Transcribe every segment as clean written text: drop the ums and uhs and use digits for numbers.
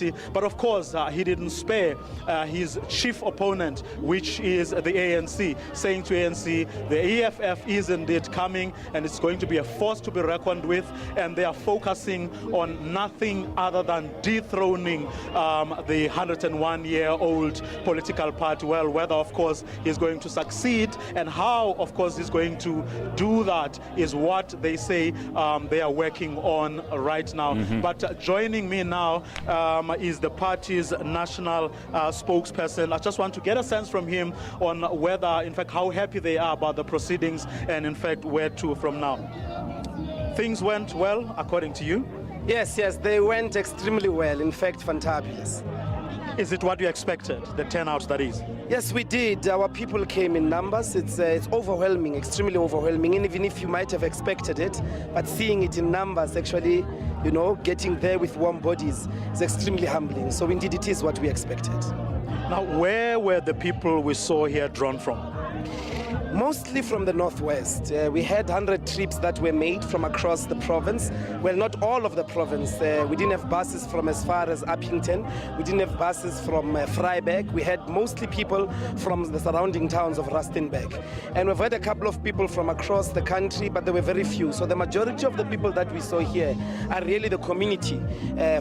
party. But of course, he didn't spare his chief opponent, which is the ANC, saying to ANC, the EFF is indeed coming and it's going to be a force to be reckoned with, and they are focusing on nothing other than dethroning the 101-year-old political party. Well, whether, of course, he's going to succeed and how, of course, he's going to do that is what they say they are working on right now. But joining me now is the party's national spokesperson. I just want to get a sense from him on whether, in fact, how happy they are about the proceedings and, in fact, where to from now. Things went well, according to you? Yes, they went extremely well. In fact, fantabulous. Is it what you expected, the turnout that is? Yes, we did. Our people came in numbers. It's overwhelming, extremely overwhelming, and even if you might have expected it, but seeing it in numbers, actually, you know, getting there with warm bodies is extremely humbling. So indeed, it is what we expected. Now, where were the people we saw here drawn from? Mostly from the northwest. We had 100 trips that were made from across the province. Well, not all of the province. We didn't have buses from as far as Uppington. We didn't have buses from Vryburg. We had mostly people from the surrounding towns of Rustenburg. And we've had a couple of people from across the country, but there were very few. So the majority of the people that we saw here are really the community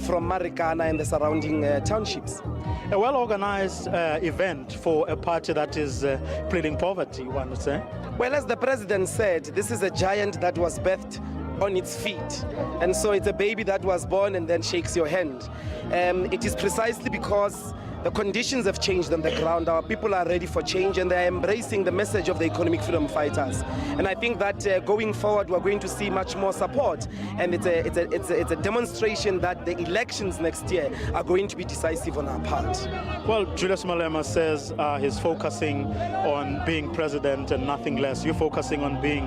from Marikana and the surrounding townships. A well-organized event for a party that is pleading poverty, one would say. Well, as the president said, this is a giant that was birthed on its feet. And so it's a baby that was born and then shakes your hand. It is precisely because the conditions have changed on the ground. Our people are ready for change and they are embracing the message of the economic freedom fighters. And I think that going forward, we're going to see much more support. And it's a demonstration that the elections next year are going to be decisive on our part. Well, Julius Malema says he's focusing on being president and nothing less. You're focusing on being,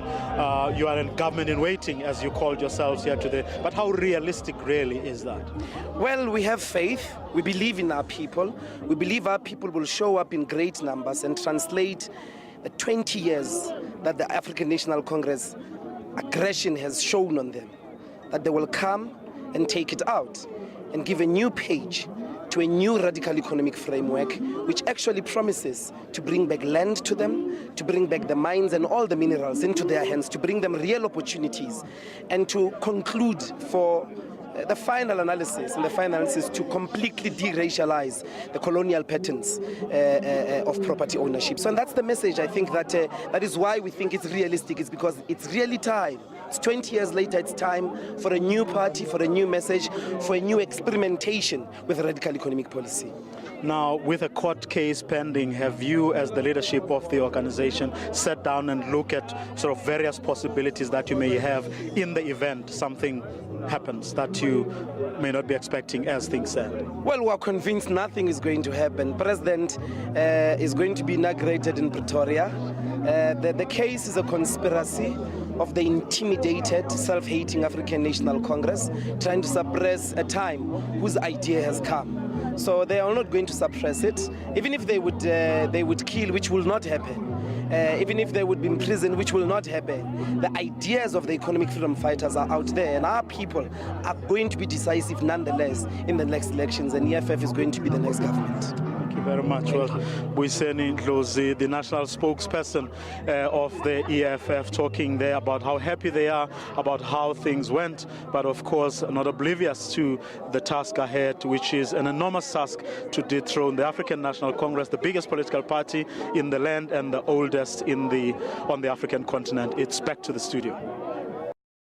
you are in government in waiting, as you called yourselves here today. But how realistic really is that? Well, we have faith. We believe in our people. We believe our people will show up in great numbers and translate the 20 years that the African National Congress aggression has shown on them, that they will come and take it out and give a new page to a new radical economic framework, which actually promises to bring back land to them, to bring back the mines and all the minerals into their hands, to bring them real opportunities, and to conclude for the final analysis, and the final analysis to completely deracialize the colonial patterns of property ownership. So and that's the message, I think, that that is why we think it's realistic. It's because it's really time. It's 20 years later, it's time for a new party, for a new message, for a new experimentation with radical economic policy. Now, with a court case pending, have you, as the leadership of the organization, sat down and look at sort of various possibilities that you may have in the event something happens that you may not be expecting as things stand? Well, we're convinced nothing is going to happen. President is going to be inaugurated in Pretoria. The case is a conspiracy of the intimidated, self-hating African National Congress trying to suppress a time whose idea has come. So they are not going to suppress it. Even if they would kill, which will not happen. Even if they would be imprisoned, which will not happen. The ideas of the economic freedom fighters are out there, and our people are going to be decisive nonetheless in the next elections, and EFF is going to be the next government. Thank you very much. Well, Mbuyiseni Ndlozi, the national spokesperson of the EFF, talking there about how happy they are about how things went, but of course not oblivious to the task ahead, which is an enormous task to dethrone the African National Congress, the biggest political party in the land and the oldest on the African continent. It's back to the studio.